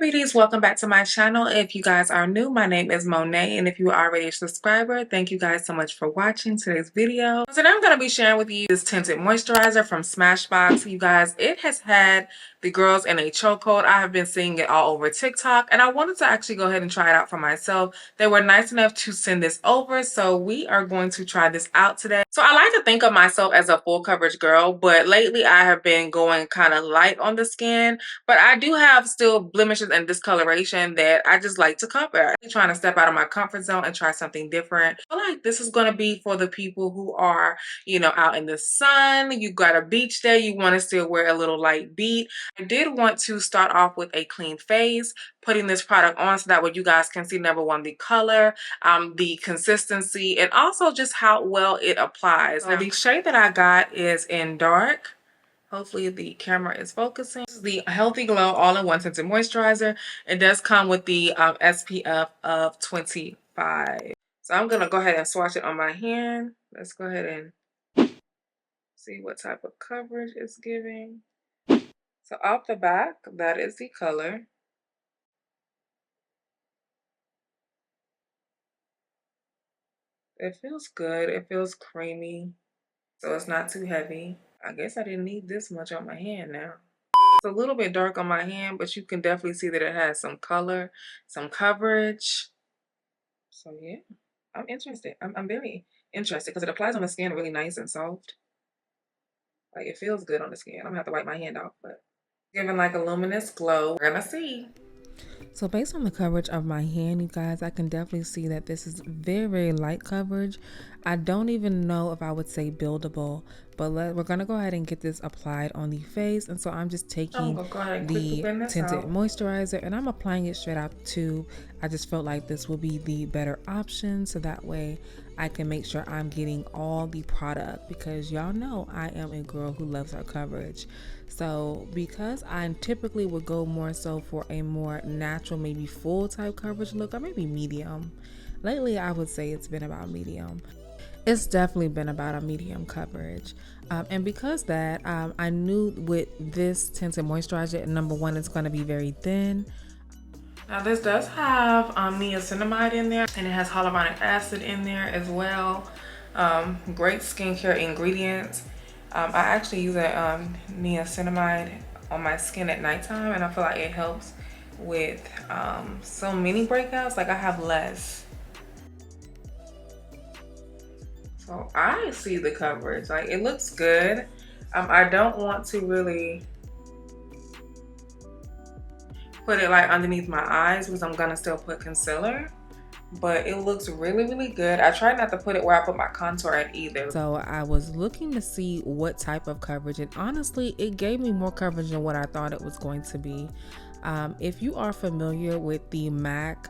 Beauties, welcome back to my channel. If you guys are new, my name is Monet, and if you are already a subscriber, thank you guys so much for watching today's video. Today I'm going to be sharing with you this tinted moisturizer from Smashbox. You guys, it has had the girls in a chokehold. I have been seeing it all over TikTok, and I wanted to actually go ahead and try it out for myself. They were nice enough to send this over, so we are going to try this out today. So I like to think of myself as a full coverage girl, but lately I have been going kind of light on the skin, but I do have still blemishes and discoloration that I just like to cover. I'm trying to step out of my comfort zone and try something different. I feel like this is going to be for the people who are, you know, out in the sun. You got a beach day, you want to still wear a little light beat. I did want to start off with a clean face, putting this product on so that way you guys can see, number one, the color, the consistency, and also just how well it applies. Now, the shade that I got is in dark. Hopefully the camera is focusing. This is the Healthy Glow All-in-One Tinted Moisturizer. It does come with the SPF of 25. So I'm going to go ahead and swatch it on my hand. Let's go ahead and see what type of coverage it's giving. So off the back, that is the color. It feels good. It feels creamy, so it's not too heavy. I guess I didn't need this much on my hand now. It's a little bit dark on my hand, but you can definitely see that it has some color, some coverage. So yeah, I'm interested. I'm very interested because it applies on the skin really nice and soft. Like, it feels good on the skin. I'm gonna have to wipe my hand off, but giving like a luminous glow. We're gonna see. So based on the coverage of my hand, you guys, I can definitely see that this is very light coverage. I don't even know if I would say buildable, but we're gonna go ahead and get this applied on the face. And so I'm just taking the tinted moisturizer and I'm applying it straight out the tube. I just felt like this would be the better option, so that way I can make sure I'm getting all the product, because y'all know I am a girl who loves her coverage. So because I typically would go more so for a more natural, maybe full type coverage look, or maybe medium. Lately I would say it's been about medium. It's definitely been about a medium coverage. And because that, I knew with this tinted moisturizer, number one, it's going to be very thin. Now this does have niacinamide in there, and it has hyaluronic acid in there as well. Great skincare ingredients. I actually use a niacinamide on my skin at nighttime, and I feel like it helps with so many breakouts. Like, I have less. So I see the coverage. Like, it looks good. I don't want to really put it like underneath my eyes because I'm gonna still put concealer, but it looks really good. I try not to put it where I put my contour at either. So I was looking to see what type of coverage, and honestly it gave me more coverage than what I thought it was going to be. If you are familiar with the MAC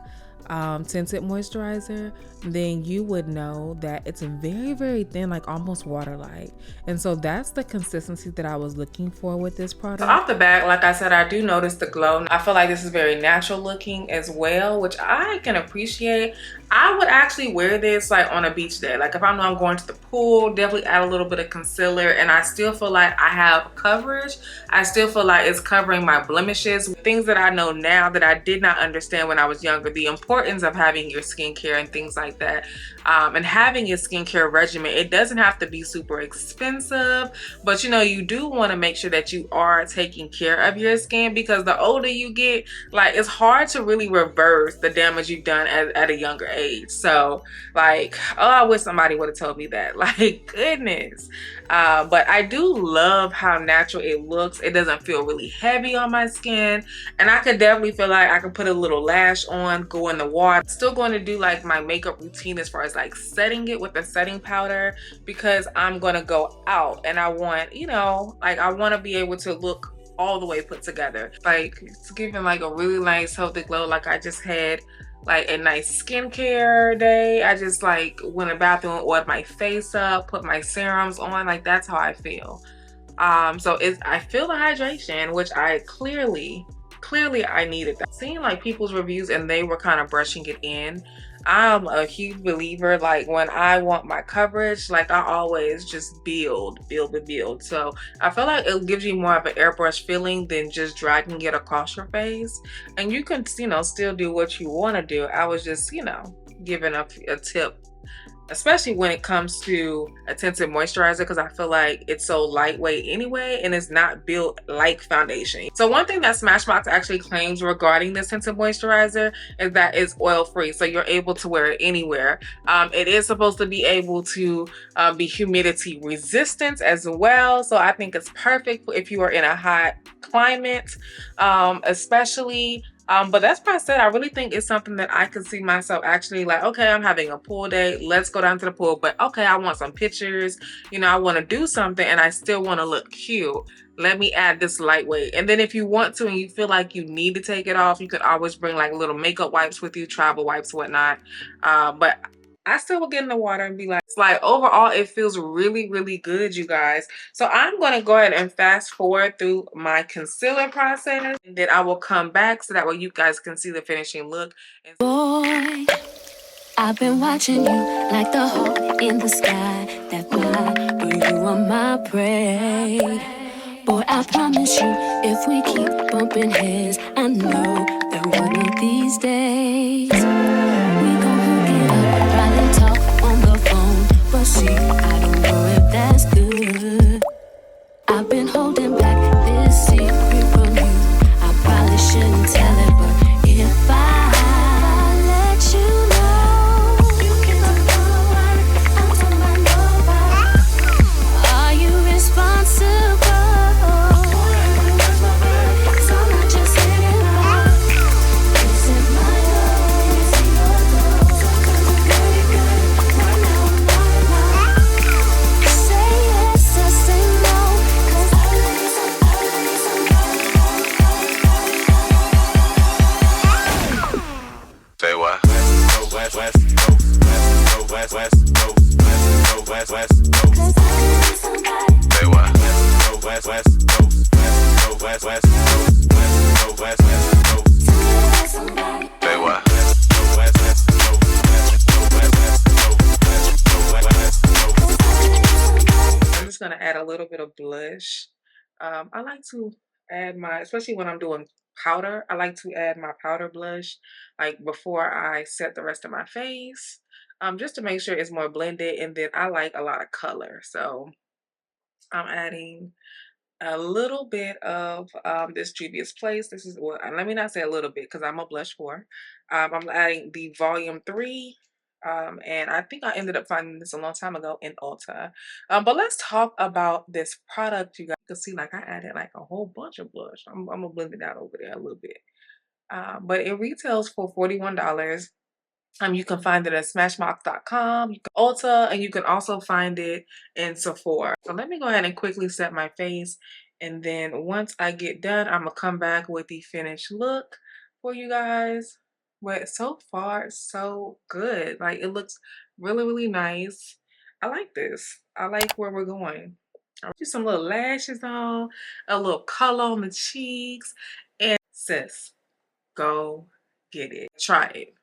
tinted moisturizer, then you would know that it's very thin, like almost water-like, and so that's the consistency that I was looking for with this product. So off the back, like I said, I do notice the glow. I feel like this is very natural looking as well, which I can appreciate. I would actually wear this like on a beach day. Like, if I know I'm going to the pool, definitely add a little bit of concealer, and I still feel like I have coverage. I still feel like it's covering my blemishes. Things that I know now that I did not understand when I was younger, the importance of having your skincare and things like that, and having your skincare regimen. It doesn't have to be super expensive, but you know, you do want to make sure that you are taking care of your skin, because the older you get, like, it's hard to really reverse the damage you've done at a younger age. So like, oh, I wish somebody would have told me that. Like, goodness. But I do love how natural it looks. It doesn't feel really heavy on my skin, and I could definitely feel like I can put a little lash on, go in the water. Still going to do like my makeup routine as far as like setting it with a setting powder, because I'm gonna go out and I want, you know, like, I want to be able to look all the way put together. Like, it's giving like a really nice healthy glow. Like, I just had like a nice skincare day. I just like went to the bathroom, oiled my face up, put my serums on. Like, that's how I feel. So I feel the hydration, which I clearly clearly I needed that. Seeing like people's reviews and they were kind of brushing it in. I'm a huge believer, like when I want my coverage, like I always just build. So I feel like it gives you more of an airbrush feeling than just dragging it across your face. And you can, you know, still do what you want to do. I was just, you know, giving a tip, especially when it comes to a tinted moisturizer, because I feel like it's so lightweight anyway and it's not built like foundation. So one thing that Smashbox actually claims regarding this tinted moisturizer is that it's oil free, so you're able to wear it anywhere. It is supposed to be able to be humidity resistant as well, so I think it's perfect if you are in a hot climate, especially. But that's why I said I really think it's something that I could see myself actually like, okay, I'm having a pool day, let's go down to the pool, but okay, I want some pictures, you know, I want to do something and I still want to look cute. Let me add this lightweight. And then if you want to and you feel like you need to take it off, you could always bring like little makeup wipes with you, travel wipes, whatnot. But I still will get in the water and be like, it's like overall it feels really, really good, you guys. So I'm going to go ahead and fast forward through my concealer process, and then I will come back so that way you guys can see the finishing look. Boy, I've been watching you like the hawk in the sky that fly, but you are my prey. Boy, I promise you, if we keep bumping heads, I know that one of these days we gon' hook it up, probably talk on the phone, but see, I don't know if that's good. I've been holding back this secret from you. I probably shouldn't tell it, but if I let you know, you can't tell nobody, I'm talking about nobody. Are you responsible? So I'm not just saying no. Is it my love? Is it your love? So good, good, right now, right now. Say yes or say no, 'cause I need Say what? West, west, west, west, west, west, west, west, Cause I need somebody. say what? West, west, west, west, west, west, west, west, west, Somebody. say what? West, west, west, I'm just going to add a little bit of blush. I like to add my, especially when I'm doing powder, I like to add my powder blush like before I set the rest of my face, just to make sure it's more blended. And then I like a lot of color, so I'm adding a little bit of this Juvia's Place. This is what, let me not say a little bit because I'm a blush for. I'm adding the volume 3. And I think I ended up finding this a long time ago in Ulta. But let's talk about this product. You guys can see like I added like a whole bunch of blush. I'm gonna blend it out over there a little bit. But it retails for $41. You can find it at Smashbox.com, Ulta, and you can also find it in Sephora. So let me go ahead and quickly set my face. And then once I get done, I'm going to come back with the finished look for you guys. But so far, it's so good. Like, it looks really, really nice. I like this. I like where we're going. I'll do some little lashes on, a little color on the cheeks. And sis, go get it. Try it.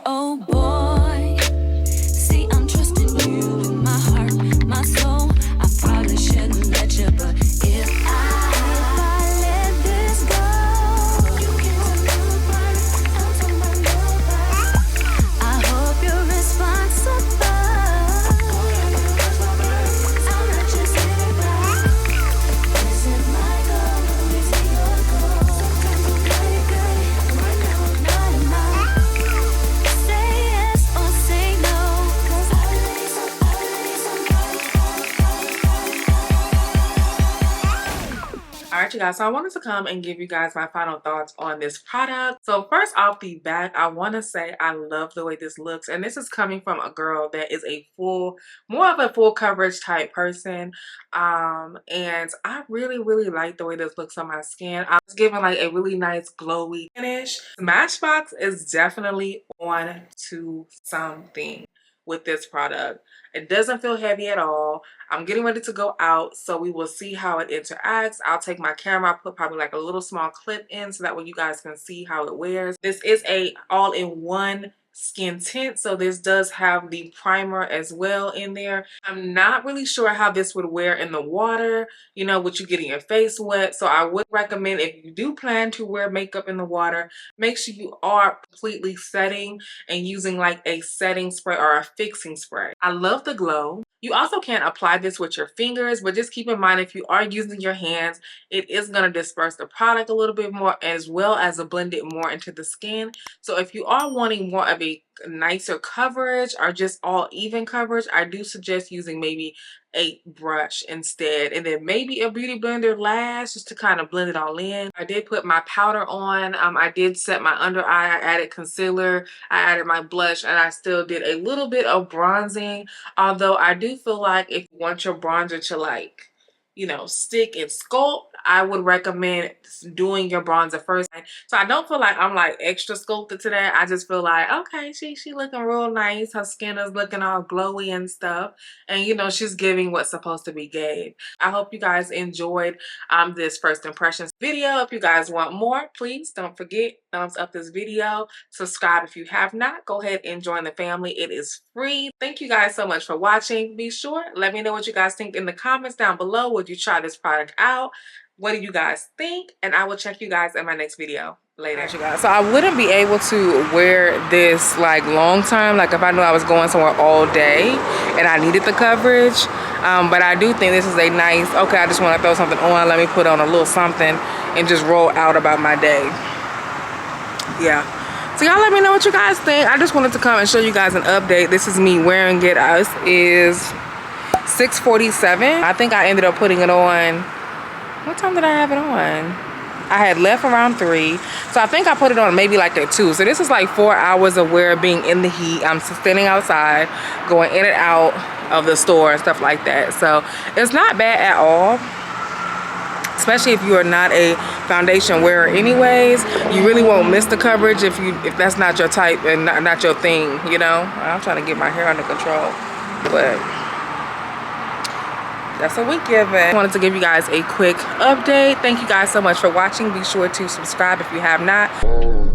Oh boy, see I'm trusting you with my heart, my soul. I probably shouldn't let you, but if I let this go, you can't tell nobody, I'm talking about nobody. I hope you're responsible. I'm not just anybody. Is it my goal? Is it your goal? Sometimes I'm good, right now, right now. Say yes or say no, 'cause I need All right, you guys, so I wanted to come and give you guys my final thoughts on this product. So first off the bat, I want to say I love the way this looks, and this is coming from a girl that is a more of a full coverage type person, and I really, really like the way this looks on my skin. I was given like a really nice glowy finish. Smashbox is definitely on to something. with this product. It doesn't feel heavy at all. I'm getting ready to go out, so we will see how it interacts. I'll take my camera, I'll put probably like a little small clip in so that way you guys can see how it wears. This is a all-in-one skin tint, so this does have the primer as well in there. I'm not really sure how this would wear in the water, you know, with you getting your face wet. So I would recommend, if you do plan to wear makeup in the water, make sure you are completely setting and using like a setting spray or a fixing spray. I love the glow. You also can apply this with your fingers, but just keep in mind if you are using your hands, it is going to disperse the product a little bit more, as well as blend it more into the skin. So if you are wanting more of a nicer coverage or just all even coverage, I do suggest using maybe a brush instead, and then maybe a beauty blender Lash just to kind of blend it all in. I did put my powder on. I did set my under eye. I added concealer. I added my blush, and I still did a little bit of bronzing. Although I do feel like if you want your bronzer to, like, you know, stick and sculpt, I would recommend doing your bronzer first. So I don't feel like I'm like extra sculpted today. I just feel like, okay, she looking real nice. Her skin is looking all glowy and stuff. And you know, she's giving what's supposed to be gave. I hope you guys enjoyed this first impressions video. If you guys want more, please don't forget, thumbs up this video. Subscribe if you have not. Go ahead and join the family. It is free. Thank you guys so much for watching. Be sure, let me know what you guys think in the comments down below. Would you try this product out? What do you guys think? And I will check you guys in my next video later. You guys, so I wouldn't be able to wear this like long term, like if I knew I was going somewhere all day and I needed the coverage. But I do think this is a nice, okay, I just want to throw something on, let me put on a little something and just roll out about my day. Yeah. So y'all let me know what you guys think. I just wanted to come and show you guys an update. This is me wearing it. It is 6:47. I think I ended up putting it on. What time did I have it on? I had left around 3. So I think I put it on maybe like at 2. So this is like 4 hours of wear, being in the heat. I'm standing outside, going in and out of the store and stuff like that. So it's not bad at all. Especially if you are not a foundation wearer anyways. You really won't miss the coverage if that's not your type and not your thing, you know. I'm trying to get my hair under control. But that's what we give it. I wanted to give you guys a quick update. Thank you guys so much for watching. Be sure to subscribe if you have not.